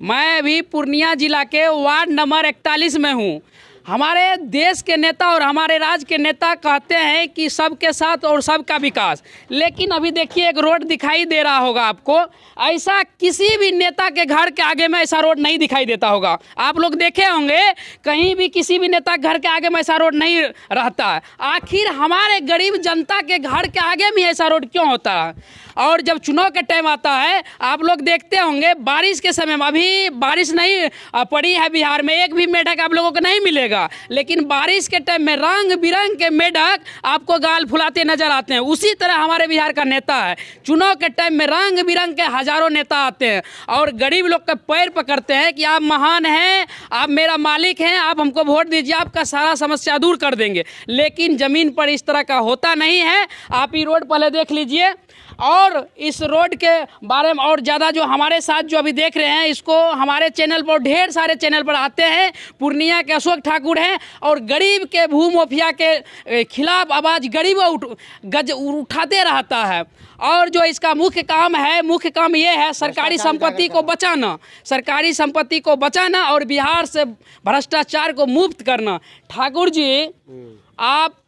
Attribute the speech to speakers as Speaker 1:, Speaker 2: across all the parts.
Speaker 1: मैं अभी पूर्णिया जिला के वार्ड नंबर 41 में हूँ। हमारे देश के नेता और हमारे राज्य के नेता कहते हैं कि सबके साथ और सबका विकास, लेकिन अभी देखिए एक रोड दिखाई दे रहा होगा आपको, ऐसा किसी भी नेता के घर के आगे में ऐसा रोड नहीं दिखाई देता होगा। आप लोग देखे होंगे कहीं भी किसी भी नेता के घर के आगे में ऐसा रोड नहीं रहता है। आखिर हमारे गरीब जनता के घर के आगे में ऐसा रोड क्यों होता है? और जब चुनाव के टाइम आता है, आप लोग देखते होंगे बारिश के समय में, अभी बारिश नहीं पड़ी है बिहार में, एक भी मेढक आप लोगों को नहीं मिलेगा, लेकिन बारिश के टाइम में रंग बिरंग के मेढक आपको गाल फुलाते नजर आते हैं। उसी तरह हमारे बिहार का नेता है, चुनाव के टाइम में रंग बिरंग के हजारों नेता आते हैं और गरीब लोग का पैर पकड़ते हैं कि आप महान हैं, आप मेरा मालिक हैं, आप हमको वोट दीजिए, आपका सारा समस्या दूर कर देंगे। लेकिन ज़मीन पर इस तरह का होता नहीं है। आप ये रोड पहले देख लीजिए, और इस रोड के बारे में और ज़्यादा जो हमारे साथ जो अभी देख रहे हैं, इसको हमारे चैनल पर, ढेर सारे चैनल पर आते हैं। पूर्णिया के अशोक ठाकुर हैं और गरीब के भूमाफिया के खिलाफ आवाज़ गरीब उठाते रहता है। और जो इसका मुख्य काम है, मुख्य काम ये है सरकारी संपत्ति को बचाना, सरकारी संपत्ति को बचाना और बिहार से भ्रष्टाचार को मुक्त करना। ठाकुर जी, आप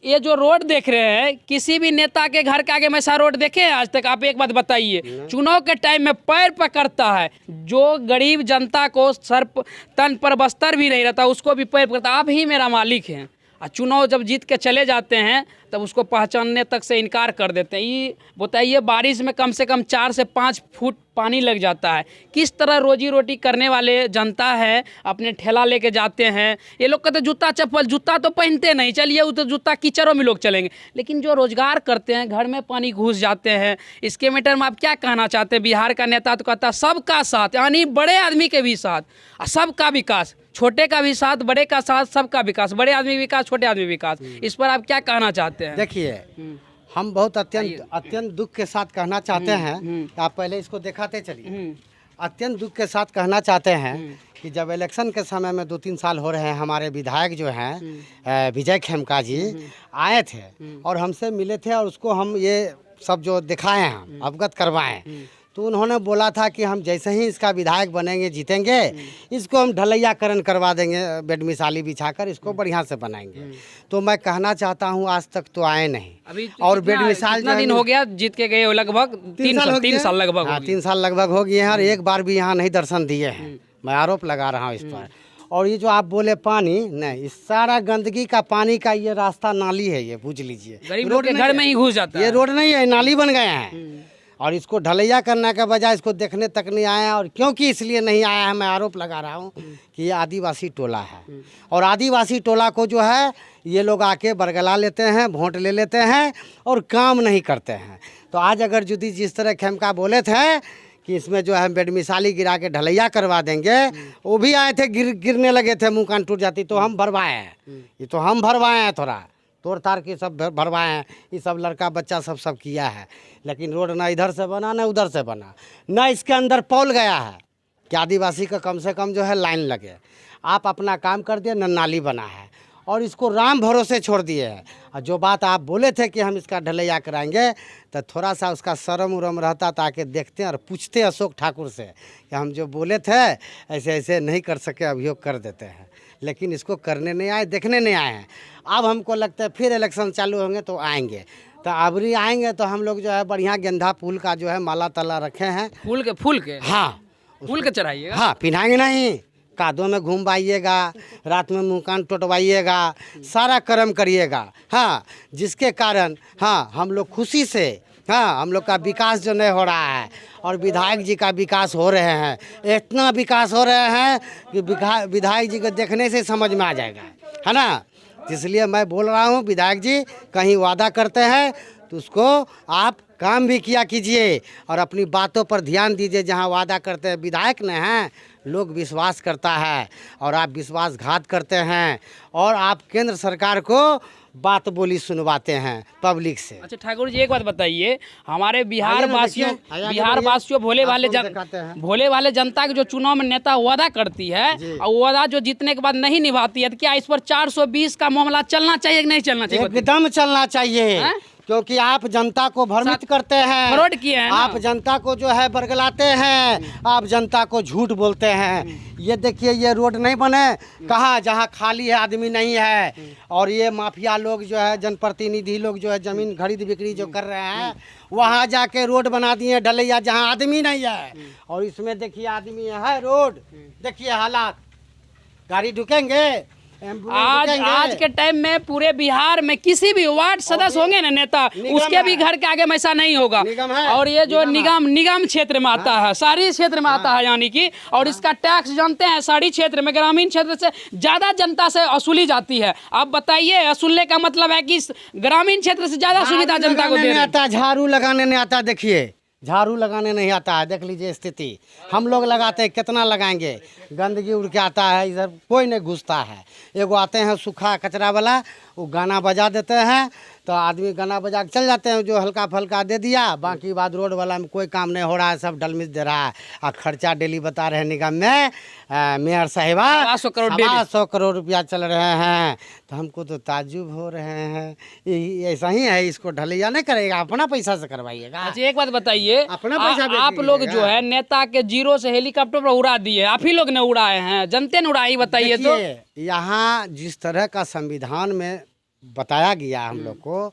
Speaker 1: ये जो रोड देख रहे हैं, किसी भी नेता के घर के आगे में ऐसा रोड देखे हैं आज तक? आप एक बात बताइए। चुनाव के टाइम में पैर पकड़ता है, जो गरीब जनता को सर तन पर बस्तर भी नहीं रहता उसको भी पैर पकड़ता, आप ही मेरा मालिक हैं। और चुनाव जब जीत के चले जाते हैं तब उसको पहचानने तक से इनकार कर देते हैं। ये बताइए, बारिश में कम से कम 4 से 5 फुट पानी लग जाता है। किस तरह रोजी रोटी करने वाले जनता है, अपने ठेला लेके जाते हैं। ये लोग कहते जूता चप्पल, जूता तो पहनते नहीं, चलिए वो तो जूता कीचड़ों में लोग चलेंगे, लेकिन जो रोजगार करते हैं घर में पानी घुस जाते हैं। इसके मैटर में आप क्या कहना चाहते हैं? बिहार का नेता तो कहता है सबका साथ, यानी बड़े आदमी के भी साथ, सबका विकास, छोटे का भी साथ, बड़े का साथ, सबका विकास, बड़े आदमी विकास, छोटे आदमी विकास। इस पर आप क्या कहना चाहते हैं?
Speaker 2: देखिए, हम बहुत अत्यंत दुख के साथ कहना चाहते हैं। आप पहले इसको दिखाते चलिए। अत्यंत दुख के साथ कहना चाहते हैं कि जब इलेक्शन के समय में 2-3 साल हो रहे हैं, हमारे विधायक जो हैं विजय खेमका जी आए थे और हमसे मिले थे और उसको हम ये सब जो दिखाए हैं, अवगत करवाएं, तो उन्होंने बोला था कि हम जैसे ही इसका विधायक बनेंगे, जीतेंगे, इसको हम ढलैयाकरण करवा देंगे, बेड मिसाली बिछाकर इसको बढ़िया से बनाएंगे। तो मैं कहना चाहता हूँ आज तक तो आए नहीं।
Speaker 1: अभी
Speaker 2: और बेड मिसाल
Speaker 1: कितना दिन हो गया जीत के गए? लगभग 3 साल लगभग।
Speaker 2: हाँ, 3 साल लगभग हो गए हैं और एक बार भी यहाँ नहीं दर्शन दिए हैं। मैं आरोप लगा रहा हूँ इस पर। और ये जो आप बोले पानी नहीं, इस सारा गंदगी का पानी का ये रास्ता नाली है, ये पूछ लीजिए,
Speaker 1: गरीब लोग के घर में ही घुस जाता है।
Speaker 2: ये रोड नहीं है, नाली बन गए हैं। और इसको ढलैया करने के बजाय इसको देखने तक नहीं आया है। और क्योंकि इसलिए नहीं आया है, मैं आरोप लगा रहा हूँ कि ये आदिवासी टोला है और आदिवासी टोला को जो है ये लोग आके बरगला लेते हैं, वोट ले लेते हैं और काम नहीं करते हैं। तो आज अगर यदि जिस तरह खेमका बोले थे कि इसमें जो है बेड मिसाली गिरा के ढलैया करवा देंगे, वो भी आए थे, गिरने लगे थे, मुँह कान टूट जाती, तो हम भरवाए हैं। ये तो हम भरवाए हैं, थोड़ा तोड़ ताड़ के सब भरवाए हैं। ये सब लड़का बच्चा सब किया है, लेकिन रोड ना इधर से बना ना उधर से बना, ना इसके अंदर पौल गया है कि आदिवासी का कम से कम जो है लाइन लगे। आप अपना काम कर दिए, न नाली बना है और इसको राम भरोसे छोड़ दिए हैं। और जो बात आप बोले थे कि हम इसका ढलैया कराएंगे, तो थोड़ा सा उसका शर्म उरम रहता ताकि देखते और पूछते अशोक ठाकुर से कि हम जो बोले थे ऐसे ऐसे नहीं कर सके, अभियोग कर देते हैं। लेकिन इसको करने नहीं आए, देखने नहीं आए हैं। अब हमको लगता है फिर इलेक्शन चालू होंगे तो आएंगे, तो अबरी आएंगे तो हम लोग जो है बढ़िया गेंदा फूल का जो है माला तला रखे हैं।
Speaker 1: फूल के
Speaker 2: हाँ,
Speaker 1: फूल के चढ़ाइएगा।
Speaker 2: हाँ, पिन्हाएंगे नहीं, कादों में घूमवाइएगा, रात में मुँह कान टोटवाइएगा, सारा कर्म करिएगा। हाँ, जिसके कारण हाँ हम लोग खुशी से, हाँ हम लोग का विकास जो नहीं हो रहा है और विधायक जी का विकास हो रहे हैं, इतना विकास हो रहे हैं कि विधायक जी को देखने से समझ में आ जाएगा, है ना। इसलिए मैं बोल रहा हूँ, विधायक जी कहीं वादा करते हैं तो उसको आप काम भी किया कीजिए और अपनी बातों पर ध्यान दीजिए। जहाँ वादा करते हैं विधायक ने हैं, लोग विश्वास करता है और आप विश्वासघात करते हैं और आप केंद्र सरकार को बात बोली सुनवाते हैं पब्लिक से।
Speaker 1: अच्छा ठाकुर जी, एक बात बताइए, हमारे बिहार वासियों भोले वाले जनता के जो चुनाव में नेता वादा करती है और वादा जो जीतने के बाद नहीं निभाती है, तो क्या इस पर 420 का मामला चलना चाहिए कि नहीं चलना चाहिए?
Speaker 2: एकदम चलना चाहिए, क्योंकि आप जनता को भ्रमित करते हैं,
Speaker 1: फ्रॉड किए हैं ना।
Speaker 2: आप जनता को जो है बरगलाते हैं, आप जनता को झूठ बोलते हैं। ये देखिए ये रोड नहीं बने कहाँ, जहाँ खाली है आदमी नहीं है, और ये माफिया लोग जो है जनप्रतिनिधि लोग जो है जमीन खरीद बिक्री जो कर रहे हैं वहाँ जाके रोड बना दिए ढलैया जहाँ आदमी नहीं है। और इसमें देखिए आदमी है, रोड देखिए हालात, गाड़ी ढुकेंगे,
Speaker 1: आज के टाइम में पूरे बिहार में किसी भी वार्ड सदस्य होंगे ना नेता, उसके भी घर के आगे में ऐसा नहीं होगा। और ये जो निगम क्षेत्र में आता है, शहरी क्षेत्र में आता है यानी कि, और इसका टैक्स जानते हैं शहरी क्षेत्र में ग्रामीण क्षेत्र से ज्यादा जनता से वसूली जाती है। अब बताइए वसूलने का मतलब है कि ग्रामीण क्षेत्र से ज्यादा सुविधा जनता को दे रहे हैं।
Speaker 2: झाड़ू लगाने नहीं आता, देखिए झाड़ू लगाने नहीं आता है, देख लीजिए स्थिति। हम लोग लगाते हैं, कितना लगाएंगे, गंदगी उड़ के आता है, इधर कोई नहीं घुसता है। एगो आते हैं सूखा कचरा वाला, वो गाना बजा देते हैं तो आदमी गाना बजा के चल जाते हैं, जो हल्का फल्का दे दिया, बाकी बाद रोड वाला में कोई काम नहीं हो रहा है, सब डलमिस दे रहा है। और खर्चा डेली बता रहे हैं निगम में मेयर साहिबा 100 करोड़ रुपया चल रहे हैं। तो हमको तो ताज्जुब हो रहे हैं, ऐसा ही है, इसको ढलैया नहीं करेगा, अपना पैसा से करवाइएगा।
Speaker 1: अच्छा एक बात बताइए,
Speaker 2: अपना पैसा
Speaker 1: आप लोग जो है नेता के जीरो से हेलीकॉप्टर पर उड़ा दिए, आप ही लोग ने उड़ाए हैं, जनता ने उड़ाई, बताइए तो।
Speaker 2: यहाँ जिस तरह का संविधान में बताया गया हम लोग को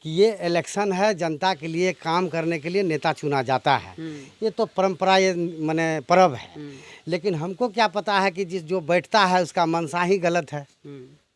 Speaker 2: कि ये इलेक्शन है, जनता के लिए काम करने के लिए नेता चुना जाता है, ये तो परंपरा, ये माने पर्व है। लेकिन हमको क्या पता है कि जिस जो बैठता है उसका मनसा ही गलत है,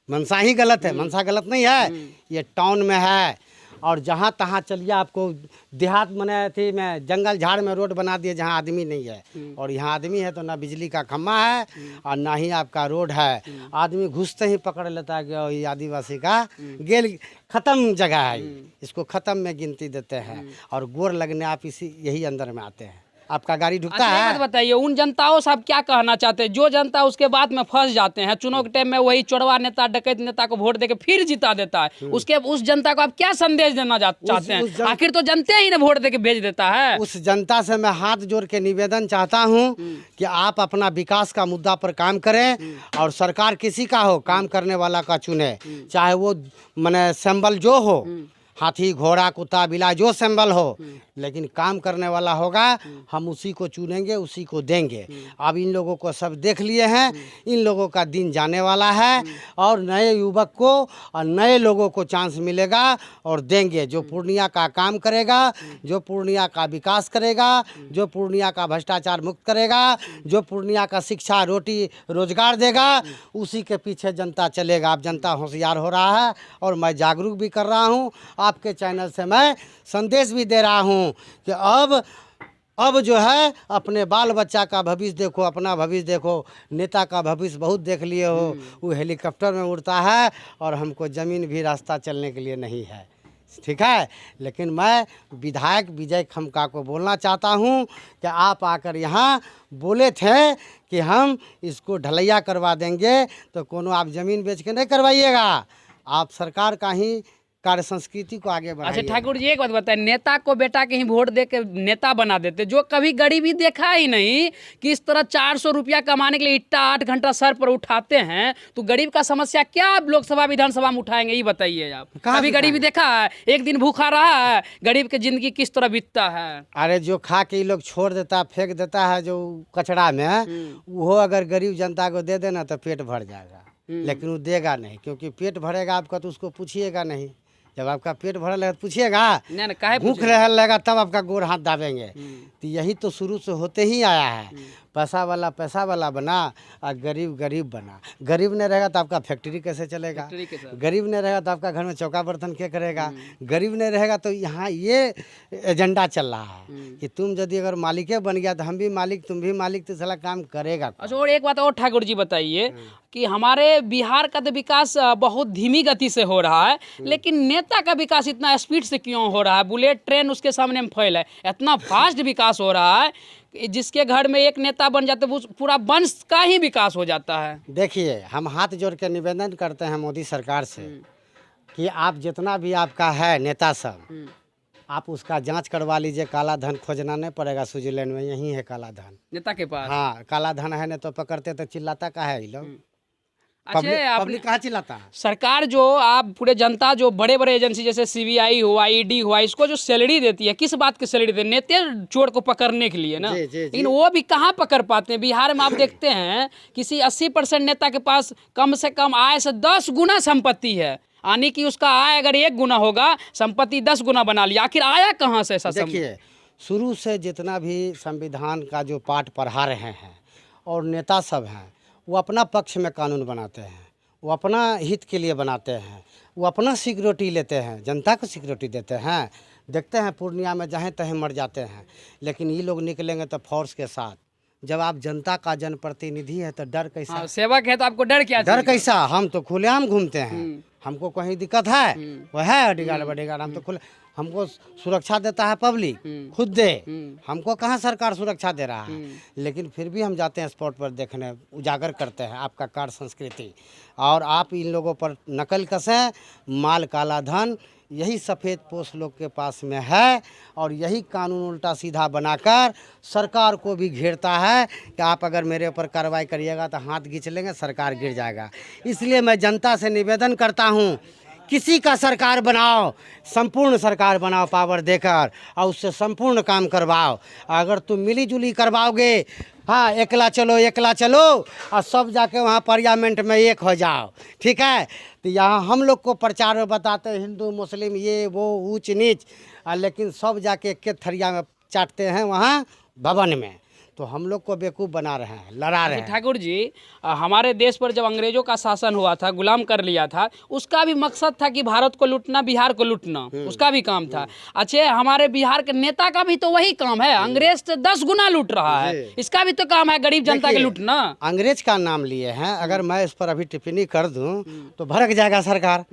Speaker 2: मनसा ही गलत है, मनसा गलत नहीं है। ये टाउन में है और जहाँ तहाँ चलिए आपको देहात मने थी में जंगल झाड़ में रोड बना दिए जहाँ आदमी नहीं है, और यहाँ आदमी है तो ना बिजली का खम्भा है और ना ही आपका रोड है। आदमी घुसते ही पकड़ लेता है कि ये आदिवासी का गेल ख़त्म जगह है, इसको ख़त्म में गिनती देते हैं और गोर लगने आप इसी यही अंदर में आते हैं, आपका गाड़ी ढुकता
Speaker 1: है।
Speaker 2: है।
Speaker 1: बताइए उन जनताओं से आप क्या कहना चाहते हैं, जो जनता उसके बाद में फंस जाते हैं, चुनाव के टाइम में वही चोरवा नेता डकैत नेता को वोट देके फिर जिता देता है, उसके उस जनता को आप क्या संदेश देना चाहते हैं? आखिर तो जनता ही ना वोट देके भेज देता है।
Speaker 2: उस जनता से मैं हाथ जोड़ के निवेदन चाहता हूँ कि आप अपना विकास का मुद्दा पर काम करें और सरकार किसी का हो, काम करने वाला का चुने, चाहे वो माने सिंबल जो हो, हाथी घोड़ा कुत्ता बिलाई जो सिंबल हो, लेकिन काम करने वाला होगा, हम उसी को चुनेंगे, उसी को देंगे। अब इन लोगों को सब देख लिए हैं, इन लोगों का दिन जाने वाला है और नए युवक को और नए लोगों को चांस मिलेगा और देंगे, जो पूर्णिया का काम करेगा, जो पूर्णिया का विकास करेगा, जो पूर्णिया का भ्रष्टाचार मुक्त करेगा, जो पूर्णिया का शिक्षा रोटी रोजगार देगा, उसी के पीछे जनता चलेगा। अब जनता होशियार हो रहा है और मैं जागरूक भी कर रहा हूँ, आपके चैनल से मैं संदेश भी दे रहा हूँ कि अब जो है अपने बाल बच्चा का भविष्य देखो, अपना भविष्य देखो। नेता का भविष्य बहुत देख लिए हो, वो हेलीकॉप्टर में उड़ता है और हमको ज़मीन भी रास्ता चलने के लिए नहीं है, ठीक है। लेकिन मैं विधायक विजय खमका को बोलना चाहता हूँ कि आप आकर यहाँ बोले थे कि हम इसको ढलैया करवा देंगे, तो कोनो आप ज़मीन बेच के नहीं करवाइएगा, आप सरकार का ही कार्य संस्कृति को आगे बढ़ाइए।
Speaker 1: अच्छा ठाकुर जी एक बात बताएं, नेता को बेटा के ही वोट दे के नेता बना देते, जो कभी गरीबी देखा ही नहीं कि इस तरह 400 रुपया कमाने के लिए इट्टा 8 घंटा सर पर उठाते हैं, तो गरीब का समस्या क्या आप लोकसभा विधानसभा में उठाएंगे, ये बताइए आप। कभी गरीबी देखा है? एक दिन भूखा रहा है, गरीब की जिंदगी किस तरह बीतता है?
Speaker 2: अरे जो खा के लोग छोड़ देता है, फेंक देता है जो कचरा में, वो अगर गरीब जनता को दे देना तो पेट भर जाएगा, लेकिन वो देगा नहीं, क्योंकि पेट भरेगा आपका तो उसको पूछिएगा नहीं। जब आपका पेट भरा लगेगा पूछिएगा, भूख रह लगेगा तब आपका गोर हाथ दाबेंगे। तो यही तो शुरू से होते ही आया है, पैसा वाला बना और गरीब गरीब बना। गरीब नहीं रहेगा तो आपका फैक्ट्री कैसे चलेगा, गरीब नहीं रहेगा तो आपका घर में चौका बर्तन क्या करेगा, गरीब नहीं रहेगा। तो यहाँ ये एजेंडा चल रहा है कि तुम यदि अगर मालिक बन गया तो हम भी मालिक, तुम भी मालिक, तो साला काम करेगा।
Speaker 1: अच्छा और एक बात और ठाकुर जी बताइए कि हमारे बिहार का तो विकास बहुत धीमी गति से हो रहा है, लेकिन नेता का विकास इतना स्पीड से क्यों हो रहा है? बुलेट ट्रेन उसके सामने में फैल है, इतना फास्ट विकास हो रहा है, जिसके घर में एक नेता बन जाते वो पूरा वंश का ही विकास हो जाता है।
Speaker 2: देखिए हम हाथ जोड़ के निवेदन करते हैं मोदी सरकार से कि आप जितना भी आपका है नेता सब, आप उसका जांच करवा लीजिए, काला धन खोजना नहीं पड़ेगा, स्विट्जरलैंड में यही है काला धन
Speaker 1: नेता के पास।
Speaker 2: हाँ काला धन है, नहीं तो पकड़ते तो चिल्लाता का है ये लोग। पब्लिक कहाँ चिल्लाता है?
Speaker 1: सरकार जो आप पूरे जनता जो बड़े बड़े एजेंसी जैसे सीबीआई हुआ, ईडी हुआ, इसको जो सैलरी देती है, किस बात की सैलरी देती है? नेते चोर को पकड़ने के लिए ना।
Speaker 2: जी, जी, जी।
Speaker 1: लेकिन वो भी कहाँ पकड़ पाते हैं? बिहार में आप देखते हैं किसी 80% नेता के पास कम से कम आय से 10 गुना संपत्ति है, यानी कि उसका आय अगर 1 गुना होगा, संपत्ति 10 गुना बना लिया। आखिर आया कहाँ से ऐसा?
Speaker 2: देखिए, शुरू से जितना भी संविधान का जो पाठ पढ़ा रहे हैं और नेता सब हैं, वो अपना पक्ष में कानून बनाते हैं, वो अपना हित के लिए बनाते हैं, वो अपना सिक्योरिटी लेते हैं, जनता को सिक्योरिटी देते हैं। देखते हैं पूर्णिया में जहाँ तहीं मर जाते हैं, लेकिन ये लोग निकलेंगे तो फोर्स के साथ। जब आप जनता का जनप्रतिनिधि है तो डर कैसा?
Speaker 1: सेवक है तो आपको डर क्या?
Speaker 2: डर कैसा? हम तो खुलेआम घूमते हैं, हमको कहीं दिक्कत है वह है अडिगाड़ बडिगाड़, हम तो खुले, हमको सुरक्षा देता है पब्लिक खुद दे, हमको कहाँ सरकार सुरक्षा दे रहा है। लेकिन फिर भी हम जाते हैं स्पॉट पर देखने, उजागर करते हैं आपका कार्य संस्कृति, और आप इन लोगों पर नकल कसें, माल काला धन यही सफ़ेद पोष लोग के पास में है, और यही कानून उल्टा सीधा बनाकर सरकार को भी घेरता है कि आप अगर मेरे ऊपर कार्रवाई करिएगा तो हाथ खींच लेंगे, सरकार गिर जाएगा। इसलिए मैं जनता से निवेदन करता हूँ, किसी का सरकार बनाओ, संपूर्ण सरकार बनाओ पावर देकर, और उससे संपूर्ण काम करवाओ। अगर तुम मिली जुली करवाओगे, हाँ एकला चलो और सब जाके वहाँ पार्लियामेंट में एक हो जाओ, ठीक है। तो यहाँ हम लोग को प्रचार में बताते हैं हिंदू मुस्लिम ये वो ऊंच नीच, लेकिन सब जाके एक थरिया में चाटते हैं वहाँ भवन में। तो हम लोग को बेवकूफ़ बना रहे हैं, लड़ा रहे हैं।
Speaker 1: ठाकुर जी, हमारे देश पर जब अंग्रेजों का शासन हुआ था, गुलाम कर लिया था, उसका भी मकसद था कि भारत को लूटना, बिहार को लूटना, उसका भी काम था। अच्छा, हमारे बिहार के नेता का भी तो वही काम है, अंग्रेज से 10 गुना लूट रहा है, इसका भी तो काम है गरीब जनता के लूटना।
Speaker 2: अंग्रेज का नाम लिए हैं, अगर मैं इस पर अभी टिप्पणी कर दूं तो भड़क जाएगा सरकार,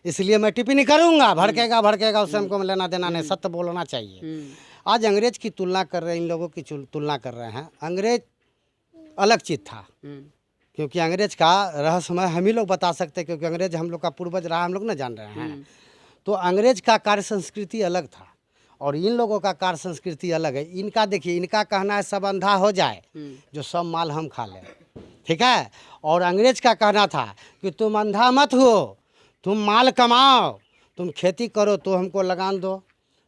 Speaker 2: इसलिए मैं टिप्पणी करूंगा। भड़केगा उससे हमको लेना देना नहीं, सत्य बोलना चाहिए। आज अंग्रेज की तुलना कर रहे हैं, इन लोगों की तुलना कर रहे हैं। अंग्रेज अलग चीज़ था, क्योंकि अंग्रेज का रहस्यमय हम ही लोग बता सकते हैं, क्योंकि अंग्रेज हम लोग का पूर्वज रहा, हम लोग ना जान रहे हैं। तो अंग्रेज का कार्य संस्कृति अलग था और इन लोगों का कार्य संस्कृति अलग है। इनका देखिए, इनका कहना है सब अंधा हो जाए, जो सब माल हम खा लें, ठीक है। और अंग्रेज का कहना था कि तुम अंधा मत हो, तुम माल कमाओ, तुम खेती करो तो हमको लगान दो,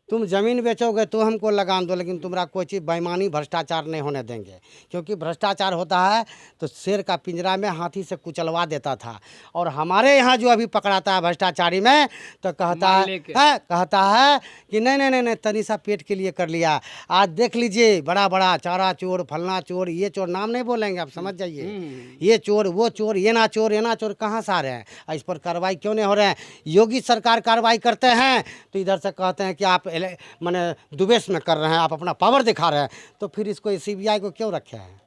Speaker 2: तुम ज़मीन बेचोगे तो हमको लगान दो, लेकिन तुम्हारा कोई चीज़ बेईमानी भ्रष्टाचार नहीं होने देंगे। क्योंकि भ्रष्टाचार होता है तो शेर का पिंजरा में हाथी से कुचलवा देता था। और हमारे यहाँ जो अभी पकड़ाता है भ्रष्टाचारी में, तो कहता है कि नहीं तनिसा पेट के लिए कर लिया। आज देख लीजिए, बड़ा बड़ा चारा चोर, फलना चोर, ये चोर, नाम नहीं बोलेंगे आप, समझ जाइए, ये चोर वो चोर, ये ना चोर कहाँ से आ रहे हैं? इस पर कार्रवाई क्यों नहीं हो रहे हैं? योगी सरकार कार्रवाई करते हैं तो इधर से कहते हैं कि आप माने दुबेश में कर रहे हैं, आप अपना पावर दिखा रहे हैं। तो फिर इसको सीबीआई को क्यों रखे हैं?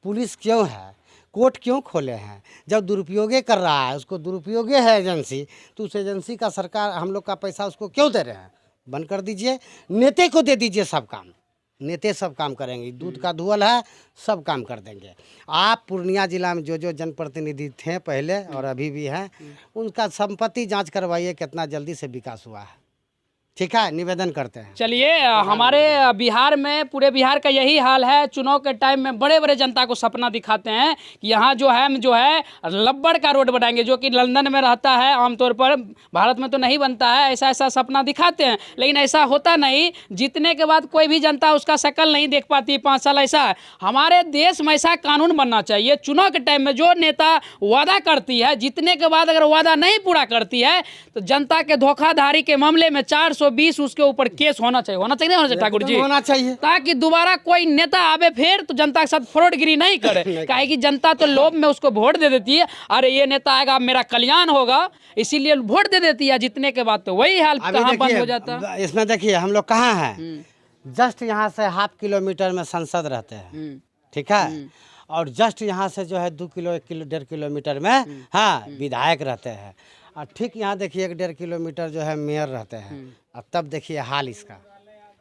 Speaker 2: पुलिस क्यों है? कोर्ट क्यों खोले हैं? जब दुरुपयोगे कर रहा है, उसको दुरुपयोगे है एजेंसी, तो उस एजेंसी का सरकार हम लोग का पैसा उसको क्यों दे रहे हैं? बंद कर दीजिए, नेते को दे दीजिए सब काम, नेते सब काम करेंगे। दूध का धुअल है, सब काम कर देंगे। आप पूर्णिया जिला में जो जनप्रतिनिधि थे पहले और अभी भी हैं, उनका संपत्ति जांच करवाइए कितना जल्दी से विकास हुआ है, ठीक है, निवेदन करते हैं।
Speaker 1: चलिए, हमारे बिहार में, पूरे बिहार का यही हाल है। चुनाव के टाइम में बड़े बड़े जनता को सपना दिखाते हैं कि यहाँ जो है लब्बड़ का रोड बनाएंगे, जो कि लंदन में रहता है आमतौर पर, भारत में तो नहीं बनता है। ऐसा सपना दिखाते हैं, लेकिन ऐसा होता नहीं। जीतने के बाद कोई भी जनता उसका शक्ल नहीं देख पाती 5 साल। ऐसा है हमारे देश में, ऐसा कानून बनना चाहिए। चुनाव के टाइम में जो नेता वादा करती है, जीतने के बाद अगर वादा नहीं पूरा करती है तो जनता के धोखाधड़ी के मामले में 420 उसके ऊपर केस होना चाहिए नहीं होना चाहिए ठाकुर जी?
Speaker 2: होना चाहिए,
Speaker 1: ताकि दोबारा कोई नेता आवे फिर तो जनता के साथ फ्रॉडगिरी नहीं करे। काहे कि जनता तो लोभ में उसको वोट दे देती है, अरे ये नेता आएगा मेरा कल्याण होगा, इसीलिए वोट दे देती है। जीतने के बाद तो वही हाल कहाँ बंद हो जाता है।
Speaker 2: इसमें देखिए हम लोग कहाँ हैं, जस्ट यहाँ से 1/2 किलोमीटर में संसद रहते हैं, ठीक है। और जस्ट यहाँ से जो है 2 किलो 1.5 किलोमीटर में हाँ विधायक रहते हैं। और ठीक यहाँ देखिए 1.5 किलोमीटर जो है मेयर रहते हैं। अब तब देखिए हाल इसका,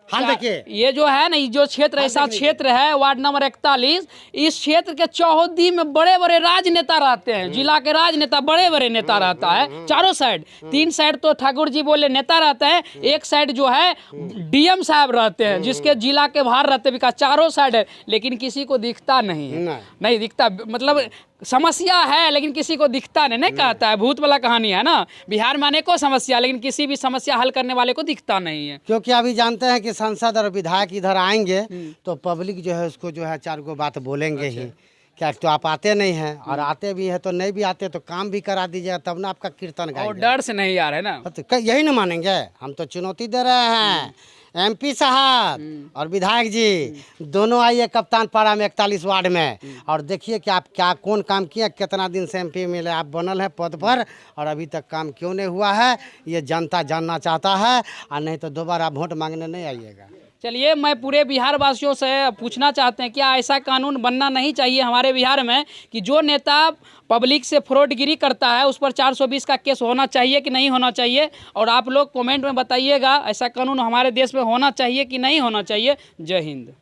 Speaker 2: हाल देखिए,
Speaker 1: ये जो है ना, जो क्षेत्र ऐसा क्षेत्र है वार्ड नंबर 41, इस क्षेत्र के चौहद्दी में बड़े बड़े राजनेता रहते हैं। जिला के राजनेता बड़े बड़े नेता रहता है चारों साइड। 3 साइड तो ठाकुर जी बोले नेता रहते हैं, एक साइड जो है डीएम साहब रहते हैं, जिसके जिला के बाहर रहते विकास। चारों साइड है, लेकिन किसी को दिखता नहीं दिखता। मतलब समस्या है लेकिन किसी को दिखता नहीं, नहीं कहता है, भूत वाला कहानी है ना। बिहार में अनेकों समस्या, लेकिन किसी भी समस्या हल करने वाले को दिखता नहीं है।
Speaker 2: क्योंकि अभी जानते हैं कि सांसद और विधायक इधर आएंगे तो पब्लिक जो है उसको जो है 4 गो बात बोलेंगे ही। क्या तो आप आते नहीं हैं, और आते भी हैं तो नहीं भी आते तो काम भी करा दीजिएगा, तब ना आपका कीर्तन
Speaker 1: और
Speaker 2: गाएंगे।
Speaker 1: डर से नहीं आ रहे ना।
Speaker 2: तो यही ना मानेंगे, हम तो चुनौती दे रहे हैं। MP साहब और विधायक जी दोनों आइए कप्तान पारा में 41 वार्ड में, और देखिए कि आप क्या कौन काम किए, कितना दिन से MP मिले आप बनल है पद पर, और अभी तक काम क्यों नहीं हुआ है, ये जनता जानना चाहता है। और नहीं तो दोबारा वोट मांगने नहीं आइएगा।
Speaker 1: चलिए, मैं पूरे बिहार वासियों से पूछना चाहते हैं, क्या ऐसा कानून बनना नहीं चाहिए हमारे बिहार में कि जो नेता पब्लिक से फ्रॉडगिरी करता है उस पर 420 का केस होना चाहिए कि नहीं होना चाहिए? और आप लोग कमेंट में बताइएगा, ऐसा कानून हमारे देश में होना चाहिए कि नहीं होना चाहिए। जय हिंद।